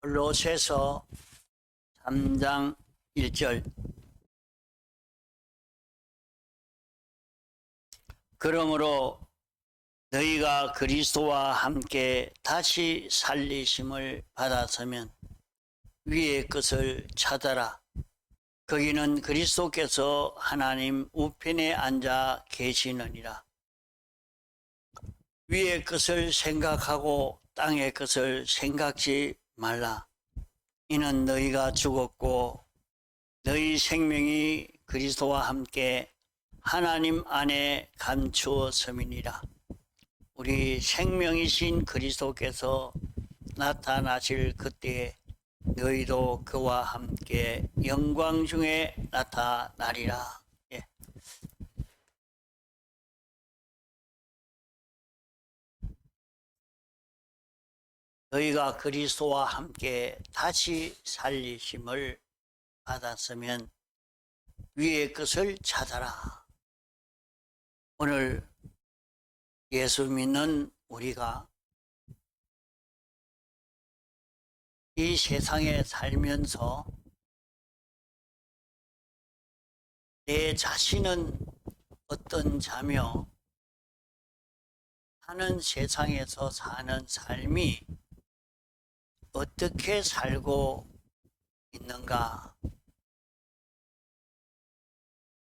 골로새서 3장 1절. 그러므로 너희가 그리스도와 함께 다시 살리심을 받았으면 위의 것을 찾아라. 거기는 그리스도께서 하나님 우편에 앉아 계시느니라. 위의 것을 생각하고 땅의 것을 생각지 말라. 이는 너희가 죽었고 너희 생명이 그리스도와 함께 하나님 안에 감추었음이니라. 우리 생명이신 그리스도께서 나타나실 그때에 너희도 그와 함께 영광 중에 나타나리라. 예. 너희가 그리스도와 함께 다시 살리심을 받았으면 위의 것을 찾아라. 오늘 예수 믿는 우리가 이 세상에 살면서 내 자신은 어떤 자며 하는 세상에서 사는 삶이 어떻게 살고 있는가,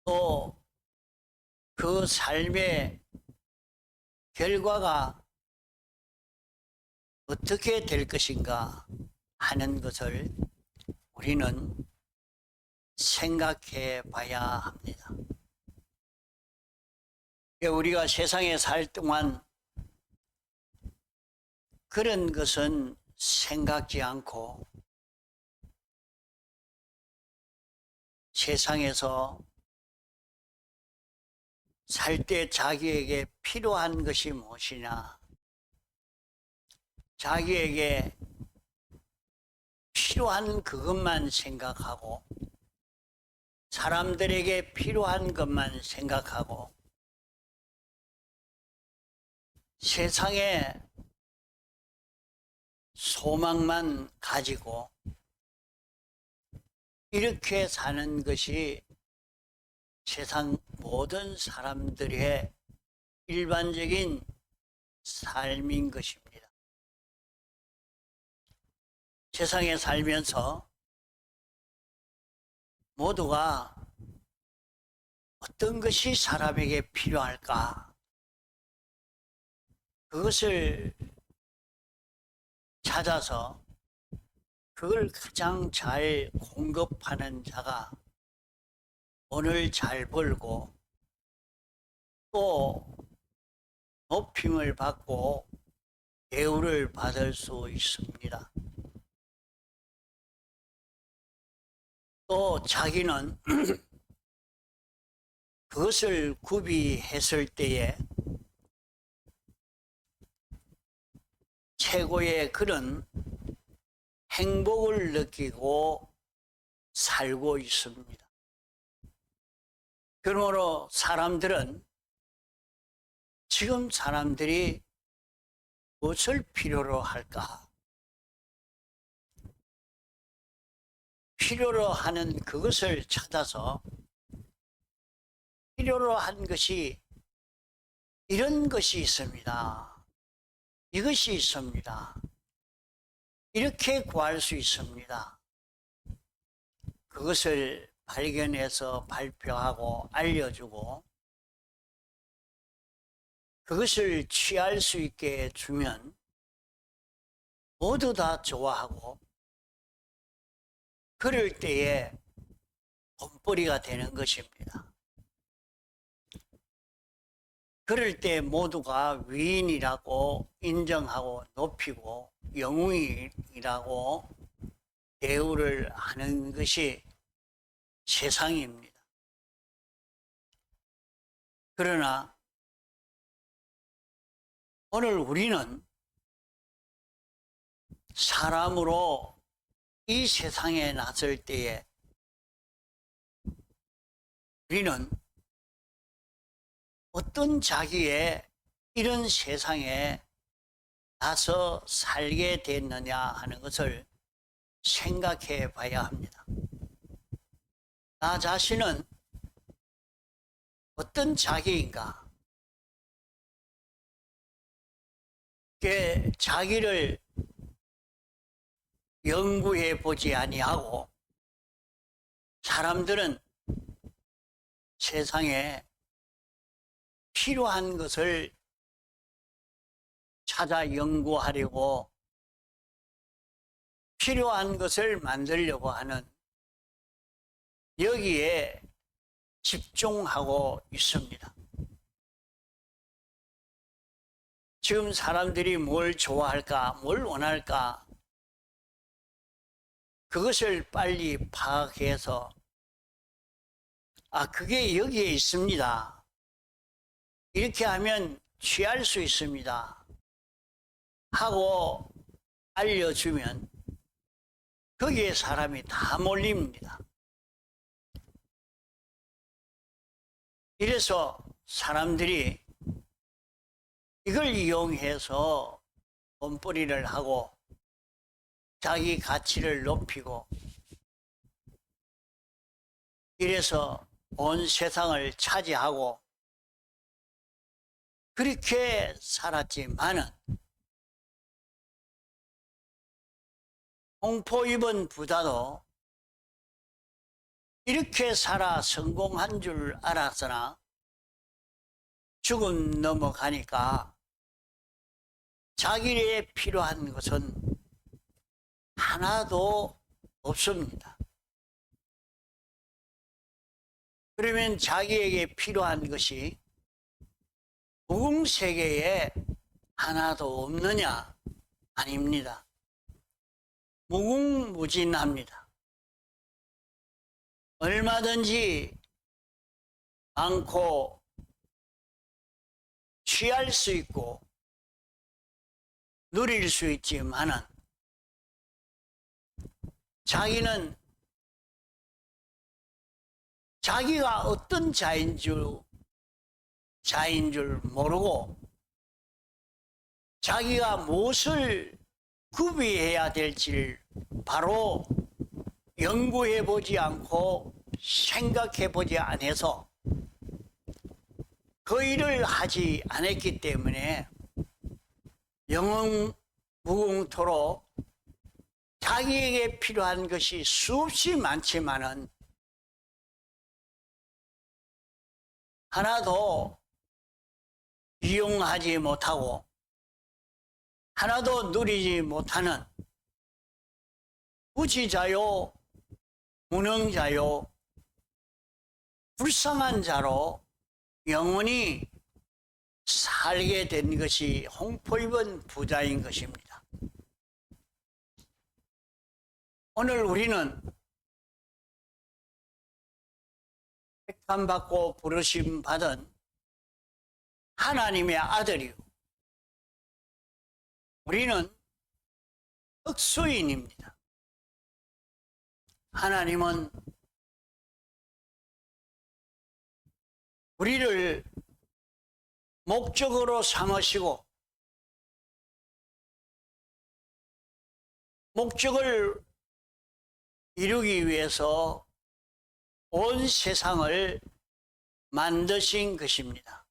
또 그 삶의 결과가 어떻게 될 것인가 하는 것을 우리는 생각해 봐야 합니다. 우리가 세상에 살 동안 그런 것은 생각지 않고 세상에서 살 때 자기에게 필요한 것이 무엇이냐, 자기에게 필요한 그것만 생각하고 사람들에게 필요한 것만 생각하고 세상에 소망만 가지고 이렇게 사는 것이 세상 모든 사람들의 일반적인 삶인 것입니다. 세상에 살면서 모두가 어떤 것이 사람에게 필요할까? 그것을 찾아서 그걸 가장 잘 공급하는 자가 돈을 잘 벌고 또 높임을 받고 대우를 받을 수 있습니다. 또 자기는 그것을 구비했을 때에 최고의 그런 행복을 느끼고 살고 있습니다. 그러므로 사람들은 지금 사람들이 무엇을 필요로 할까? 필요로 하는 그것을 찾아서 필요로 한 것이 이런 것이 있습니다. 이것이 있습니다. 이렇게 구할 수 있습니다. 그것을 발견해서 발표하고 알려주고 그것을 취할 수 있게 주면 모두 다 좋아하고 그럴 때에 돈벌이가 되는 것입니다. 그럴 때 모두가 위인이라고 인정하고 높이고 영웅이라고 대우를 하는 것이 세상입니다. 그러나 오늘 우리는 사람으로 이 세상에 나설 때에 우리는 어떤 자기의 이런 세상에 나서 살게 됐느냐 하는 것을 생각해 봐야 합니다. 나 자신은 어떤 자기인가? 자기를 연구해 보지 아니하고 사람들은 세상에 필요한 것을 찾아 연구하려고 필요한 것을 만들려고 하는 여기에 집중하고 있습니다. 지금 사람들이 뭘 좋아할까, 뭘 원할까, 그것을 빨리 파악해서 그게 여기에 있습니다. 이렇게 하면 취할 수 있습니다. 하고 알려주면 거기에 사람이 다 몰립니다. 이래서 사람들이 이걸 이용해서 돈벌이를 하고 자기 가치를 높이고 이래서 온 세상을 차지하고 그렇게 살았지만은 공포 입은 부자도 이렇게 살아 성공한 줄 알았으나 죽음 넘어가니까 자기에게 필요한 것은 하나도 없습니다. 그러면 자기에게 필요한 것이 무궁세계에 하나도 없느냐? 아닙니다. 무궁무진합니다. 얼마든지 많고 취할 수 있고 누릴 수 있지만은 자기는 자기가 어떤 자인 줄 모르고 자기가 무엇을 구비해야 될지를 바로 연구해 보지 않고 생각해 보지 않아서 그 일을 하지 않았기 때문에 영웅무궁토록 자기에게 필요한 것이 수없이 많지만은 하나도 이용하지 못하고 하나도 누리지 못하는 무지자요, 무능자요, 불쌍한 자로 영원히 살게 된 것이 홍포 입은 부자인 것입니다. 오늘 우리는 택함받고 부르심 받은 하나님의 아들이요. 우리는 흑수인입니다. 하나님은 우리를 목적으로 삼으시고 목적을 이루기 위해서 온 세상을 만드신 것입니다.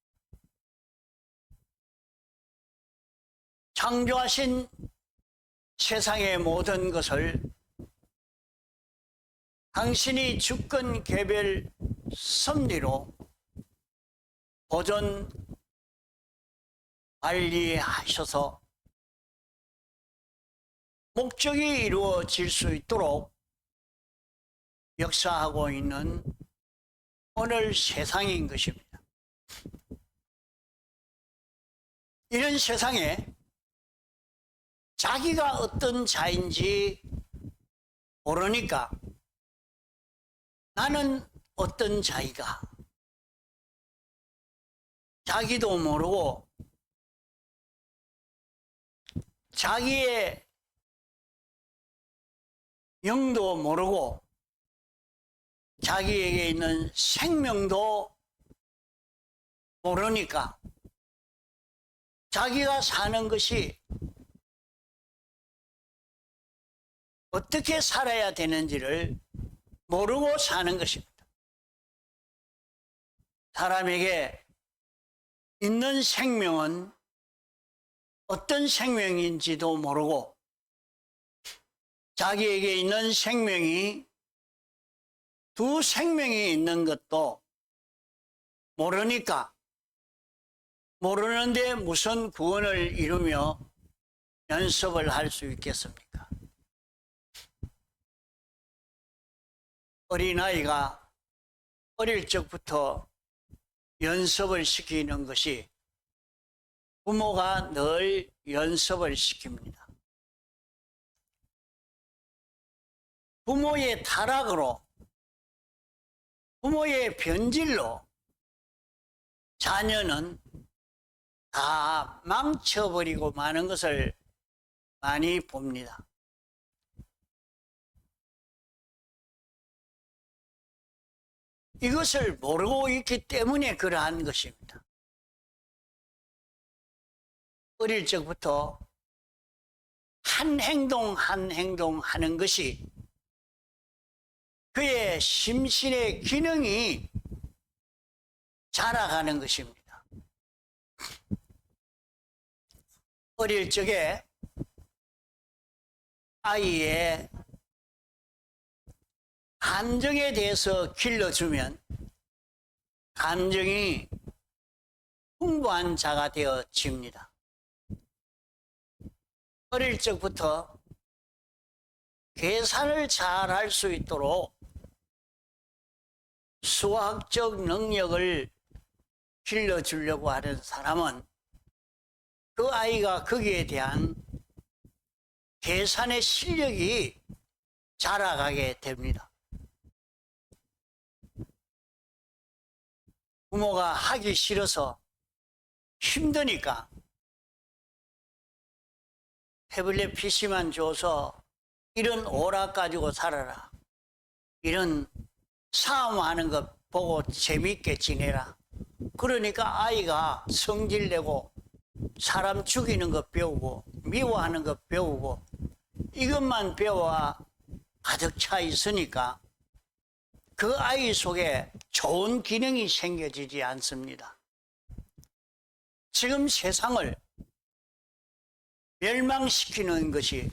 창조하신 세상의 모든 것을 당신이 주권 개별 섭리로 보존 관리하셔서 목적이 이루어질 수 있도록 역사하고 있는 오늘 세상인 것입니다. 이런 세상에 자기가 어떤 자인지 모르니까 나는 어떤 자이가 자기도 모르고 자기의 영도 모르고 자기에게 있는 생명도 모르니까 자기가 사는 것이 어떻게 살아야 되는지를 모르고 사는 것입니다. 사람에게 있는 생명은 어떤 생명인지도 모르고 자기에게 있는 생명이 두 생명이 있는 것도 모르니까 모르는데 무슨 구원을 이루며 연습을 할 수 있겠습니까? 어린아이가 어릴 적부터 연습을 시키는 것이 부모가 늘 연습을 시킵니다. 부모의 타락으로, 부모의 변질로 자녀는 다 망쳐버리고 마는 것을 많이 봅니다. 이것을 모르고 있기 때문에 그러한 것입니다. 어릴 적부터 한 행동 한 행동 하는 것이 그의 심신의 기능이 자라가는 것입니다. 어릴 적에 아이의 감정에 대해서 길러주면 감정이 풍부한 자가 되어집니다. 어릴 적부터 계산을 잘 할 수 있도록 수학적 능력을 길러주려고 하는 사람은 그 아이가 거기에 대한 계산의 실력이 자라가게 됩니다. 부모가 하기 싫어서 힘드니까 태블릿 PC만 줘서 이런 오락 가지고 살아라. 이런 싸움하는 것 보고 재밌게 지내라. 그러니까 아이가 성질내고 사람 죽이는 것 배우고 미워하는 것 배우고 이것만 배워 가득 차 있으니까 그 아이 속에 좋은 기능이 생겨지지 않습니다. 지금 세상을 멸망시키는 것이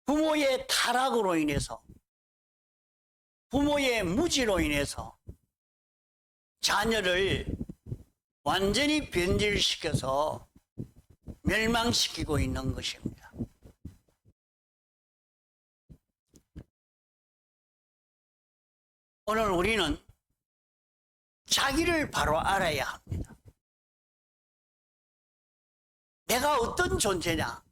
부모의 타락으로 인해서, 부모의 무지로 인해서 자녀를 완전히 변질시켜서 멸망시키고 있는 것입니다. 오늘 우리는 자기를 바로 알아야 합니다. 내가 어떤 존재냐?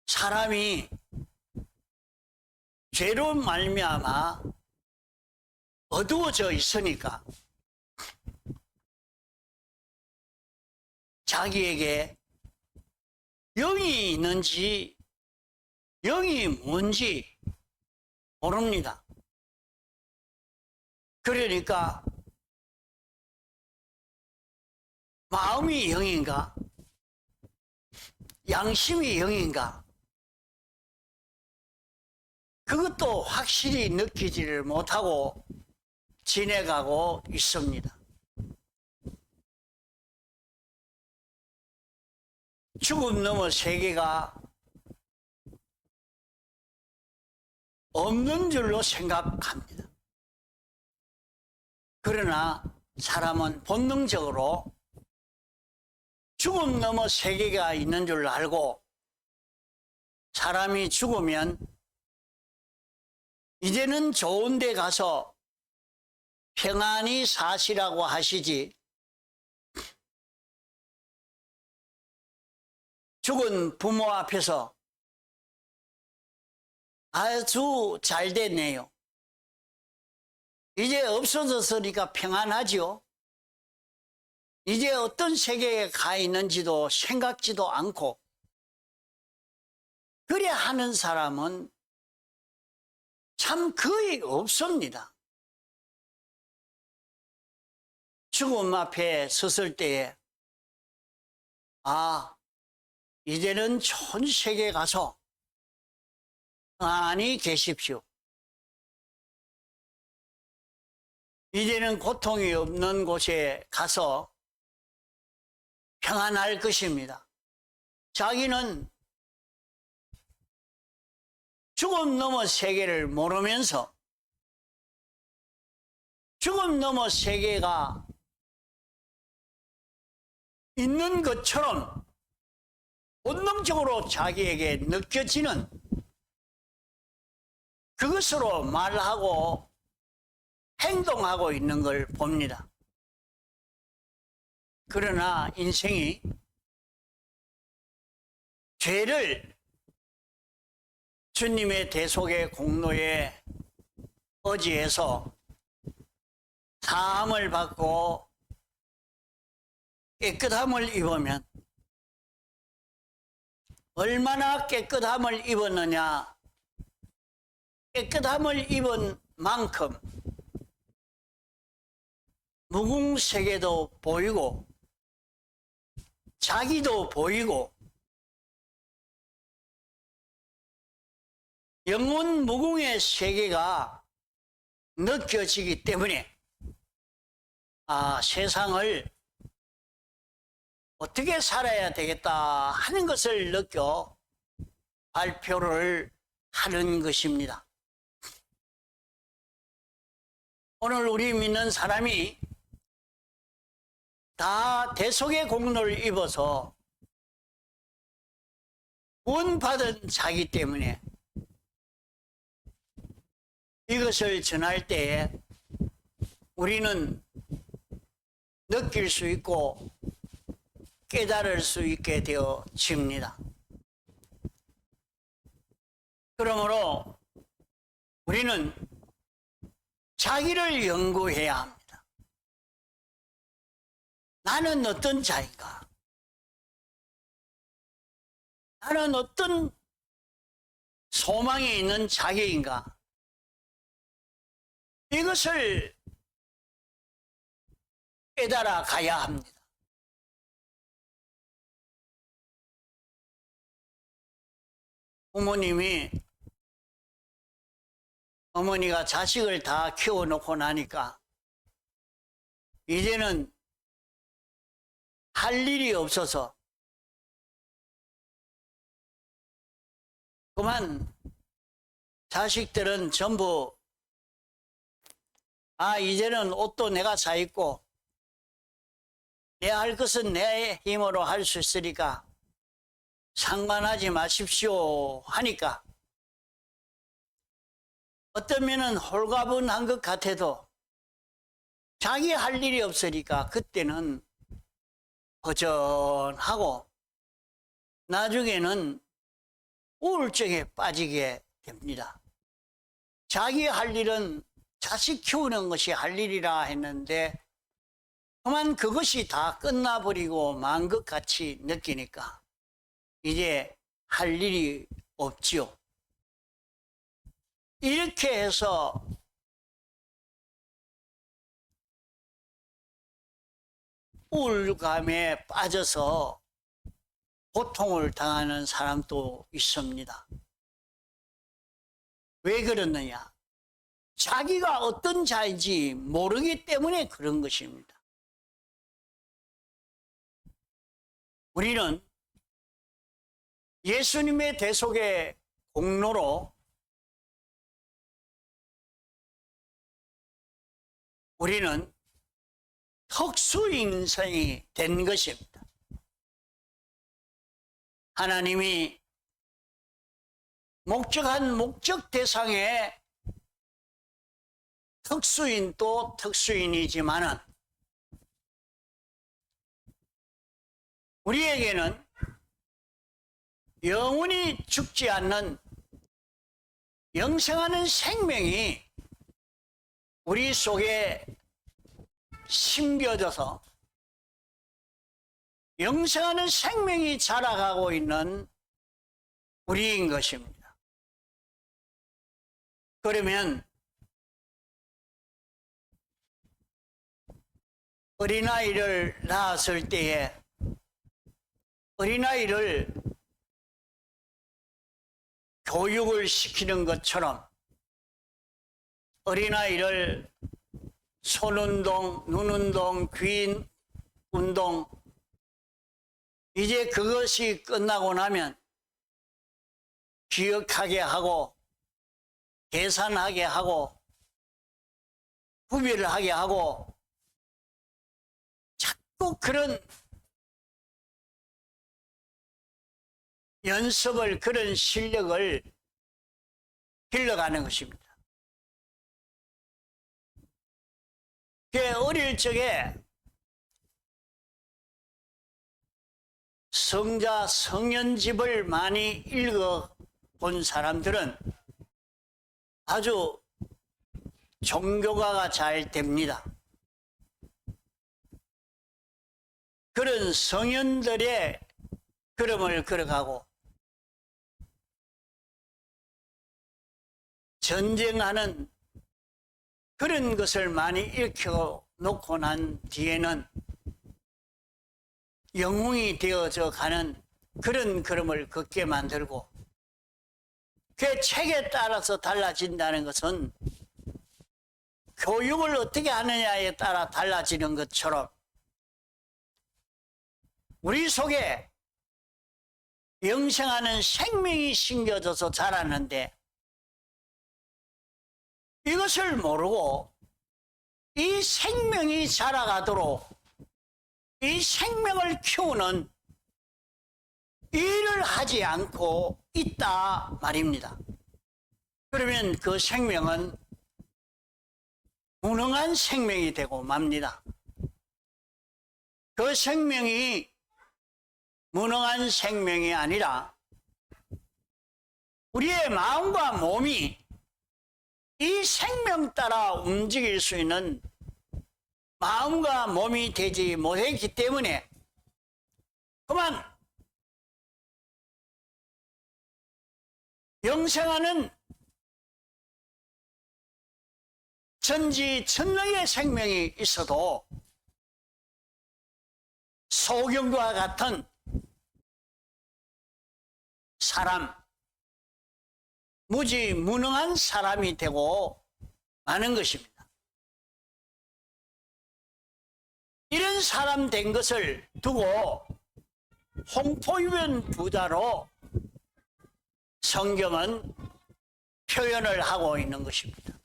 사람이 죄로 말미암아 어두워져 있으니까 자기에게 영이 있는지 영이 뭔지 모릅니다. 그러니까 마음이 영인가? 양심이 영인가? 그것도 확실히 느끼지를 못하고 지내가고 있습니다. 죽음 넘어 세계가 없는 줄로 생각합니다. 그러나 사람은 본능적으로 죽음 넘어 세계가 있는 줄 알고 사람이 죽으면 이제는 좋은 데 가서 평안히 사시라고 하시지 죽은 부모 앞에서 아주 잘 됐네요. 이제 없어졌으니까 평안하죠. 이제 어떤 세계에 가 있는지도 생각지도 않고 그래 하는 사람은 참 거의 없습니다. 죽음 앞에 섰을 때에 아, 이제는 전 세계 가서 편안히 계십시오. 이제는 고통이 없는 곳에 가서 평안할 것입니다. 자기는 죽음 넘어 세계를 모르면서 죽음 넘어 세계가 있는 것처럼 본능적으로 자기에게 느껴지는 그것으로 말하고 행동하고 있는 걸 봅니다. 그러나 인생이 죄를 주님의 대속의 공로에 의지해서 사함을 받고 깨끗함을 입으면 얼마나 깨끗함을 입었느냐, 깨끗함을 입은 만큼 무궁세계도 보이고 자기도 보이고 영원 무궁의 세계가 느껴지기 때문에 세상을 어떻게 살아야 되겠다 하는 것을 느껴 발표를 하는 것입니다. 오늘 우리 믿는 사람이 다 대속의 공로를 입어서 구원받은 자기 때문에 이것을 전할 때에 우리는 느낄 수 있고 깨달을 수 있게 되어집니다. 그러므로 우리는 자기를 연구해야 합니다. 나는 어떤 자인가? 나는 어떤 소망이 있는 자기인가? 이것을 깨달아 가야 합니다. 부모님이 어머니가 자식을 다 키워놓고 나니까 이제는 할 일이 없어서 그만 자식들은 전부 이제는 옷도 내가 사 입고 내 할 것은 내 힘으로 할 수 있으니까 상관하지 마십시오 하니까 어떤 면은 홀가분한 것 같아도 자기 할 일이 없으니까 그때는 허전하고 나중에는 우울증에 빠지게 됩니다. 자기 할 일은 자식 키우는 것이 할 일이라 했는데 그만 그것이 다 끝나버리고 만 것 같이 느끼니까 이제 할 일이 없지요. 이렇게 해서 우울감에 빠져서 고통을 당하는 사람도 있습니다. 왜 그러느냐? 자기가 어떤 자인지 모르기 때문에 그런 것입니다. 우리는 예수님의 대속의 공로로 우리는 특수 인생이 된 것입니다. 하나님이 목적한 목적 대상의 특수인도 특수인이지만은 우리에게는 영원히 죽지 않는 영생하는 생명이 우리 속에 심겨져서 영생하는 생명이 자라가고 있는 우리인 것입니다. 그러면 어린아이를 낳았을 때에 어린아이를 교육을 시키는 것처럼 어린아이를 손운동, 눈운동, 귀 운동, 이제 그것이 끝나고 나면 기억하게 하고 계산하게 하고 구별하게 하고 자꾸 그런 연습을, 그런 실력을 길러가는 것입니다. 어릴 적에 성자 성현집을 많이 읽어본 사람들은 아주 종교가가 잘 됩니다. 그런 성현들의 걸음을 걸어가고 전쟁하는 그런 것을 많이 일으켜 놓고 난 뒤에는 영웅이 되어져 가는 그런 걸음을 걷게 만들고, 그 책에 따라서 달라진다는 것은 교육을 어떻게 하느냐에 따라 달라지는 것처럼 우리 속에 영생하는 생명이 심겨져서 자라는데, 이것을 모르고 이 생명이 자라가도록 이 생명을 키우는 일을 하지 않고 있다 말입니다. 그러면 그 생명은 무능한 생명이 되고 맙니다. 그 생명이 무능한 생명이 아니라 우리의 마음과 몸이 이 생명 따라 움직일 수 있는 마음과 몸이 되지 못했기 때문에 그만 영생하는 전지전능의 생명이 있어도 소경과 같은 사람, 무지무능한 사람이 되고 마는 것입니다. 이런 사람 된 것을 두고 홍포유변 부자로 성경은 표현을 하고 있는 것입니다.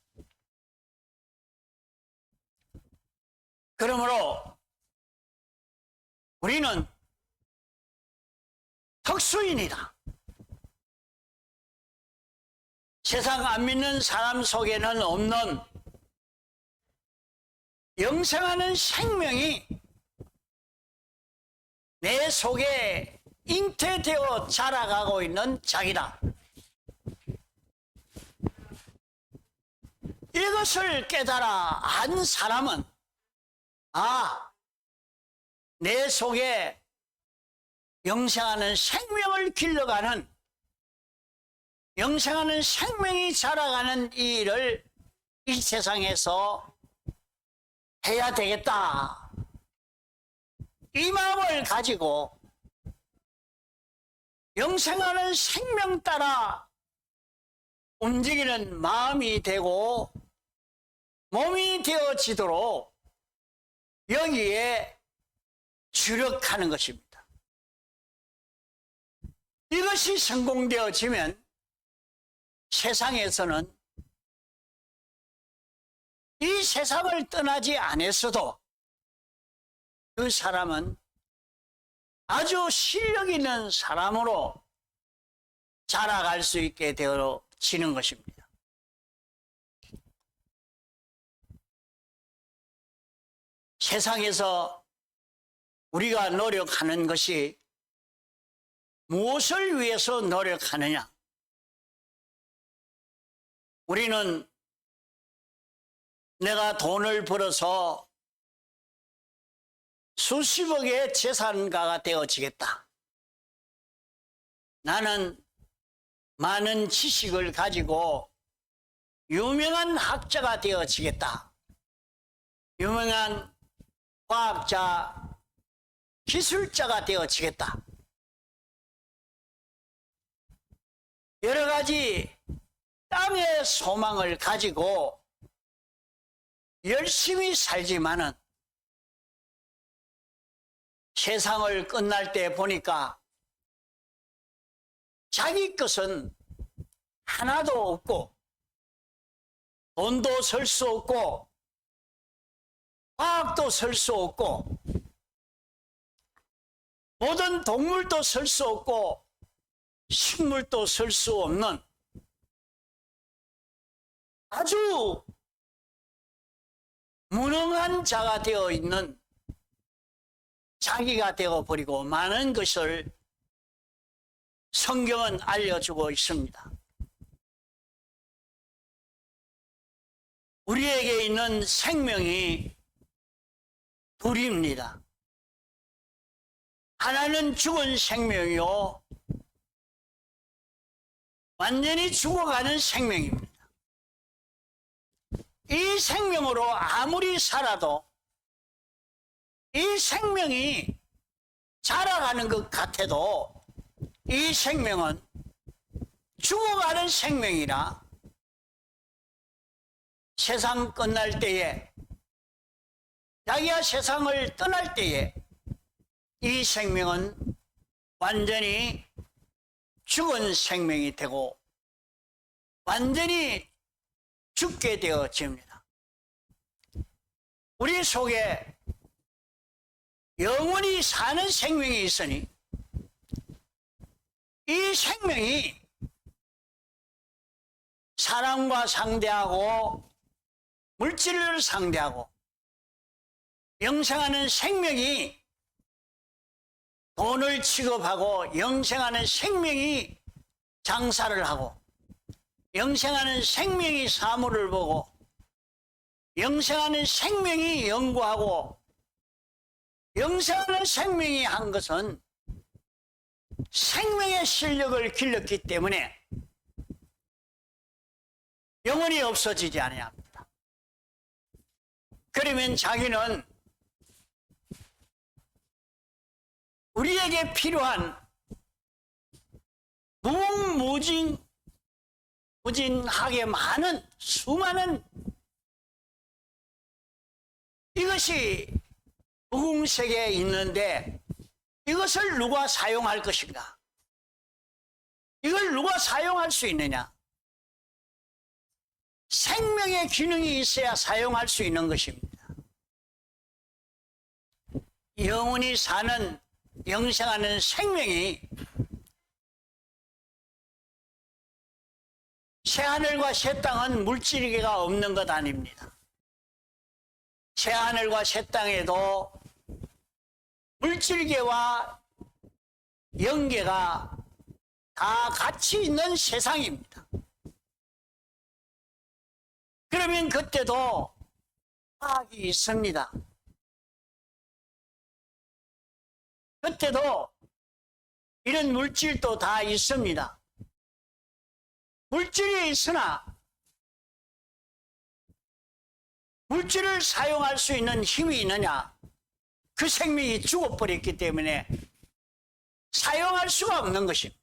그러므로 우리는 특수인이다. 세상 안 믿는 사람 속에는 없는 영생하는 생명이 내 속에 잉태되어 자라가고 있는 자기다. 이것을 깨달아 안 사람은 내 속에 영생하는 생명을 길러가는, 영생하는 생명이 자라가는 이 일을 이 세상에서 해야 되겠다. 이 마음을 가지고 영생하는 생명 따라 움직이는 마음이 되고 몸이 되어지도록 여기에 주력하는 것입니다. 이것이 성공되어지면 세상에서는 이 세상을 떠나지 않았어도 그 사람은 아주 실력 있는 사람으로 자라갈 수 있게 되어지는 것입니다. 세상에서 우리가 노력하는 것이 무엇을 위해서 노력하느냐? 우리는 내가 돈을 벌어서 수십억의 재산가가 되어지겠다. 나는 많은 지식을 가지고 유명한 학자가 되어지겠다. 유명한 과학자, 기술자가 되어지겠다. 여러 가지 땅의 소망을 가지고 열심히 살지만은 세상을 끝날 때 보니까 자기 것은 하나도 없고 돈도 쓸 수 없고 과학도 쓸 수 없고 모든 동물도 쓸 수 없고 식물도 쓸 수 없는 아주 무능한 자가 되어 있는 자기가 되어버리고 많은 것을 성경은 알려주고 있습니다. 우리에게 있는 생명이 둘입니다. 하나는 죽은 생명이요, 완전히 죽어가는 생명입니다. 이 생명으로 아무리 살아도 이 생명이 자라가는 것 같아도 이 생명은 죽어가는 생명이라 세상 끝날 때에, 자기가 세상을 떠날 때에 이 생명은 완전히 죽은 생명이 되고 완전히 죽게 되어집니다. 우리 속에 영원히 사는 생명이 있으니 이 생명이 사람과 상대하고 물질을 상대하고 영생하는 생명이 돈을 취급하고 영생하는 생명이 장사를 하고 영생하는 생명이 사물을 보고 영생하는 생명이 연구하고 영생하는 생명이 한 것은 생명의 실력을 길렀기 때문에 영원히 없어지지 아니합니다. 그러면 자기는 우리에게 필요한 무궁무진하게 많은 수많은 이것이 무궁세계에 있는데 이것을 누가 사용할 것인가? 이걸 누가 사용할 수 있느냐? 생명의 기능이 있어야 사용할 수 있는 것입니다. 영원히 사는 영생하는 생명이 새하늘과 새 땅은 물질계가 없는 것 아닙니다. 새하늘과 새 땅에도 물질계와 영계가 다 같이 있는 세상입니다. 그러면 그때도 과학이 있습니다. 그때도 이런 물질도 다 있습니다. 물질이 있으나 물질을 사용할 수 있는 힘이 있느냐? 그 생명이 죽어버렸기 때문에 사용할 수가 없는 것입니다.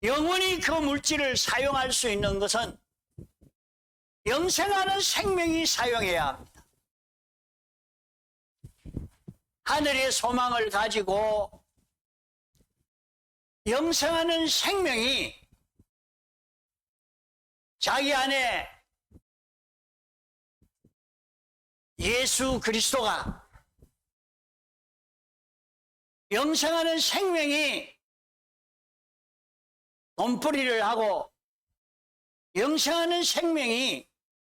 영원히 그 물질을 사용할 수 있는 것은 영생하는 생명이 사용해야 합니다. 하늘의 소망을 가지고 영생하는 생명이 자기 안에 예수 그리스도가 영생하는 생명이 돈벌이를 하고 영생하는 생명이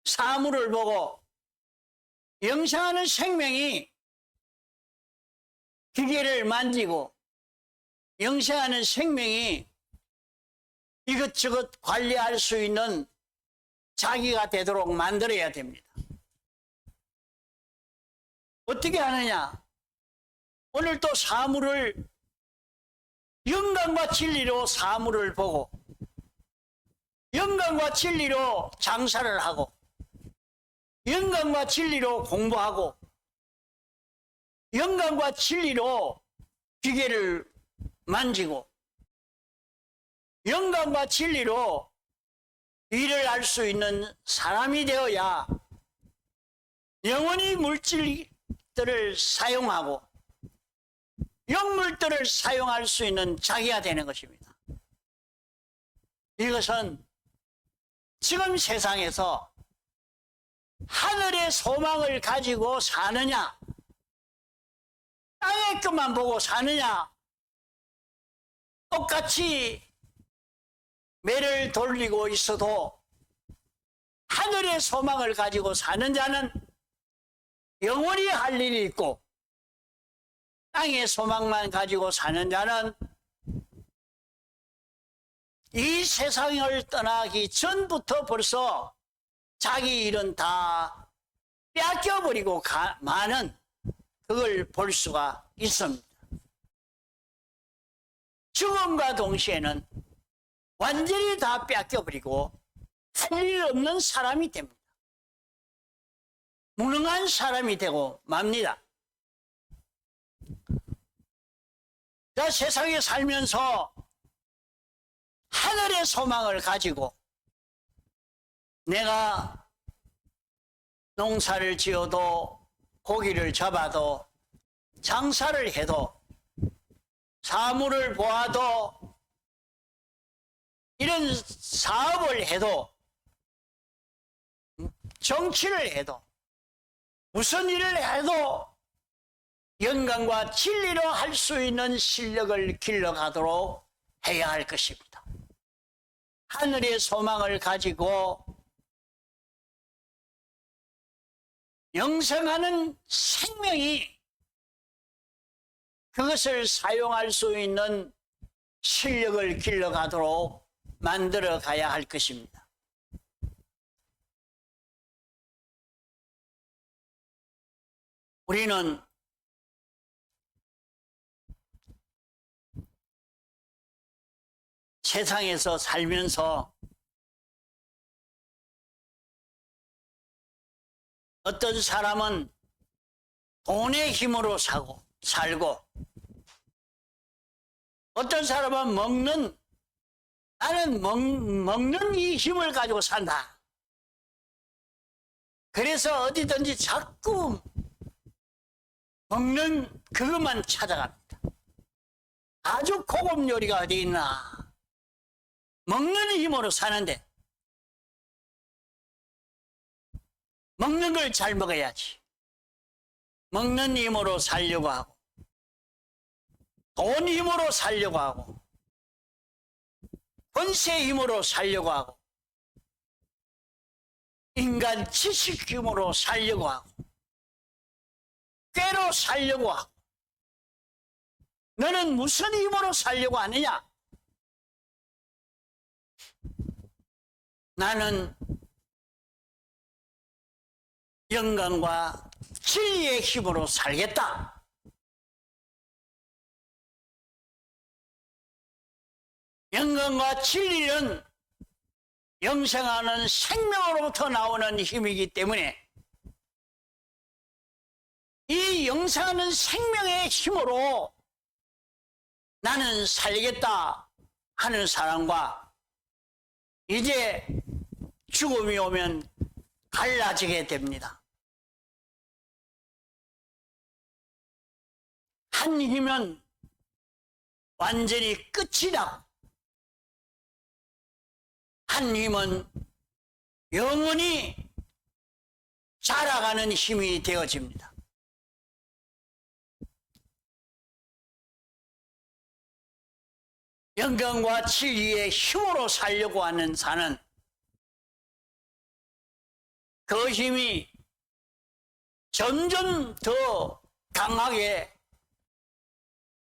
사물을 보고 영생하는 생명이 기계를 만지고 영생하는 생명이 이것저것 관리할 수 있는 자기가 되도록 만들어야 됩니다. 어떻게 하느냐? 오늘 또 사물을 영광과 진리로 사물을 보고 영광과 진리로 장사를 하고 영광과 진리로 공부하고 영광과 진리로 기계를 만지고 영감과 진리로 일을 할 수 있는 사람이 되어야 영원히 물질들을 사용하고 영물들을 사용할 수 있는 자기가 되는 것입니다. 이것은 지금 세상에서 하늘의 소망을 가지고 사느냐, 땅의 것만 보고 사느냐, 똑같이 매를 돌리고 있어도 하늘의 소망을 가지고 사는 자는 영원히 할 일이 있고, 땅의 소망만 가지고 사는 자는 이 세상을 떠나기 전부터 벌써 자기 일은 다 뺏겨버리고 마는, 그걸 볼 수가 있습니다. 죽음과 동시에는 완전히 다 뺏겨버리고 할 일 없는 사람이 됩니다. 무능한 사람이 되고 맙니다. 자, 세상에 살면서 하늘의 소망을 가지고 내가 농사를 지어도 고기를 잡아도 장사를 해도 사물을 보아도 이런 사업을 해도 정치를 해도 무슨 일을 해도 영광과 진리로 할 수 있는 실력을 길러가도록 해야 할 것입니다. 하늘의 소망을 가지고 영생하는 생명이 그것을 사용할 수 있는 실력을 길러가도록 만들어 가야 할 것입니다. 우리는 세상에서 살면서 어떤 사람은 돈의 힘으로 살고 어떤 사람은 나는 먹는 이 힘을 가지고 산다. 그래서 어디든지 자꾸 먹는 그것만 찾아갑니다. 아주 고급 요리가 어디 있나. 먹는 힘으로 사는데 먹는 걸 잘 먹어야지. 먹는 힘으로 살려고 하고 돈 힘으로 살려고 하고 권세 힘으로 살려고 하고 인간 지식 힘으로 살려고 하고 꾀로 살려고 하고 너는 무슨 힘으로 살려고 하느냐? 나는 영광과 진리의 힘으로 살겠다. 영광과 진리는 영생하는 생명으로부터 나오는 힘이기 때문에 이 영생하는 생명의 힘으로 나는 살겠다 하는 사람과 이제 죽음이 오면 갈라지게 됩니다. 한 힘은 완전히 끝이 나고 한 힘은 영원히 자라가는 힘이 되어집니다. 영광과 진리의 힘으로 살려고 하는 자는 그 힘이 점점 더 강하게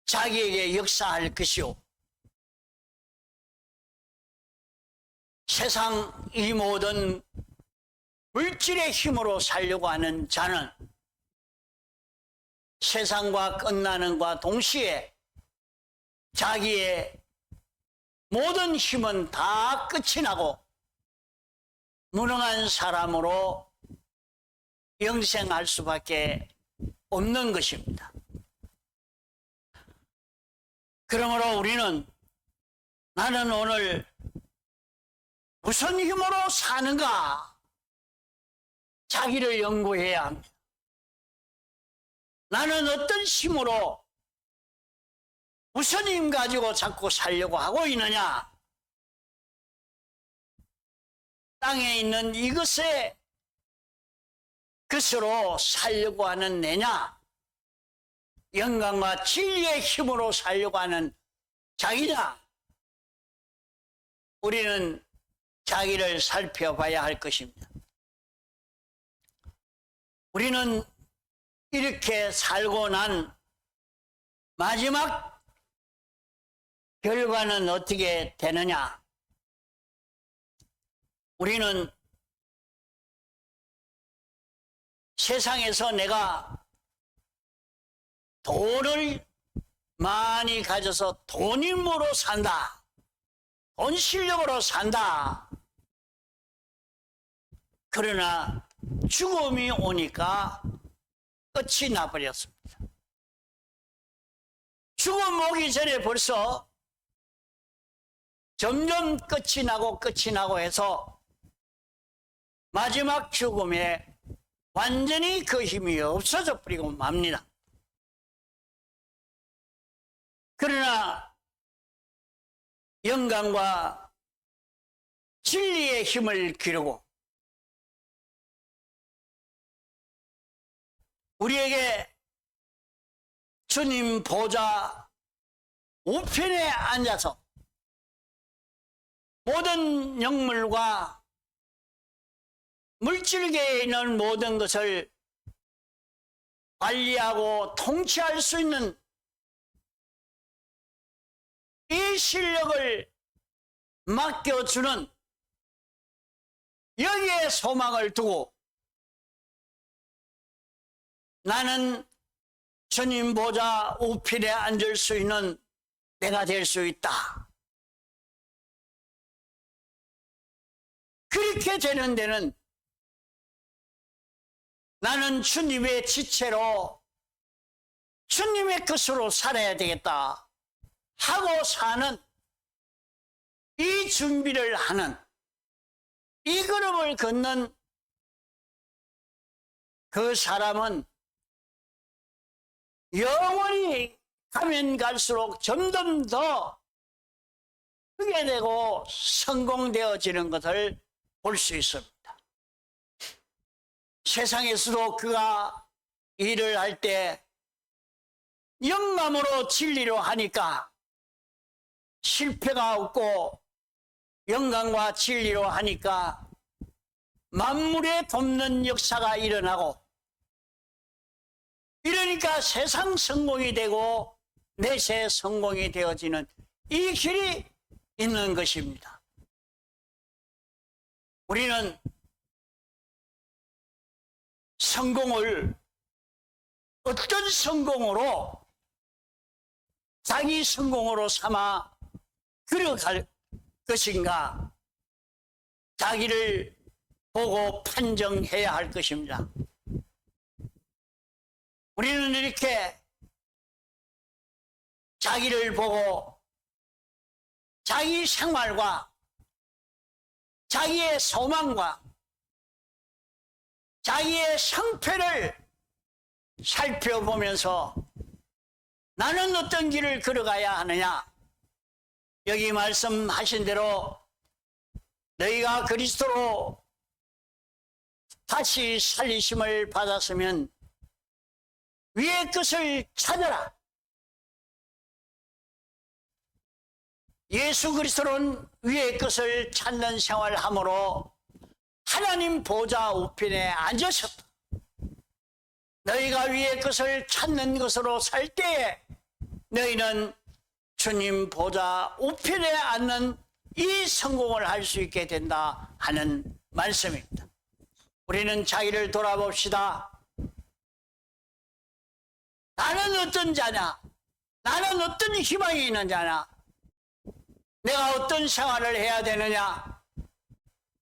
자기에게 역사할 것이요. 세상 이 모든 물질의 힘으로 살려고 하는 자는 세상과 끝나는과 동시에 자기의 모든 힘은 다 끝이 나고 무능한 사람으로 영생할 수밖에 없는 것입니다. 그러므로 우리는 나는 오늘 무슨 힘으로 사는가? 자기를 연구해야 합니다. 나는 어떤 힘으로, 무슨 힘 가지고 자꾸 살려고 하고 있느냐? 땅에 있는 이것에 것으로 살려고 하는 내냐? 영광과 진리의 힘으로 살려고 하는 자기냐? 우리는 자기를 살펴봐야 할 것입니다. 우리는 이렇게 살고 난 마지막 결과는 어떻게 되느냐? 우리는 세상에서 내가 돈을 많이 가져서 돈 힘으로 산다. 돈 실력으로 산다. 그러나 죽음이 오니까 끝이 나버렸습니다. 죽음 오기 전에 벌써 점점 끝이 나고 해서 마지막 죽음에 완전히 그 힘이 없어져 버리고 맙니다. 그러나 영광과 진리의 힘을 기르고 우리에게 주님 보좌 우편에 앉아서 모든 영물과 물질계에 있는 모든 것을 관리하고 통치할 수 있는 이 실력을 맡겨주는 여기에 소망을 두고 나는 주님 보좌 우편에 앉을 수 있는 내가 될 수 있다. 그렇게 되는 데는 나는 주님의 지체로 주님의 것으로 살아야 되겠다 하고 사는 이 준비를 하는 이 걸음을 걷는 그 사람은 영원히 가면 갈수록 점점 더 크게 되고 성공되어지는 것을 볼 수 있습니다. 세상에서도 그가 일을 할 때 영감으로 진리로 하니까 실패가 없고 영광과 진리로 하니까 만물에 돕는 역사가 일어나고 이러니까 세상 성공이 되고 내세 성공이 되어지는 이 길이 있는 것입니다. 우리는 성공을 어떤 성공으로 자기 성공으로 삼아 그려갈 것인가 자기를 보고 판정해야 할 것입니다. 우리는 이렇게 자기를 보고 자기 생활과 자기의 소망과 자기의 성패를 살펴보면서 나는 어떤 길을 걸어가야 하느냐? 여기 말씀하신 대로 너희가 그리스도로 다시 살리심을 받았으면 위의 것을 찾아라. 예수 그리스도는 위의 것을 찾는 생활함으로 하나님 보좌 우편에 앉으셨다. 너희가 위의 것을 찾는 것으로 살 때에 너희는 주님 보좌 우편에 앉는 이 성공을 할 수 있게 된다 하는 말씀입니다. 우리는 자기를 돌아봅시다. 나는 어떤 자냐? 나는 어떤 희망이 있는 자냐? 내가 어떤 생활을 해야 되느냐?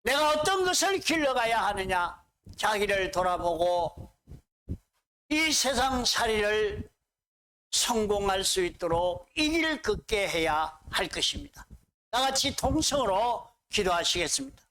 내가 어떤 것을 길러가야 하느냐? 자기를 돌아보고 이 세상 살이를 성공할 수 있도록 이 길을 걷게 해야 할 것입니다. 다 같이 통성으로 기도하시겠습니다.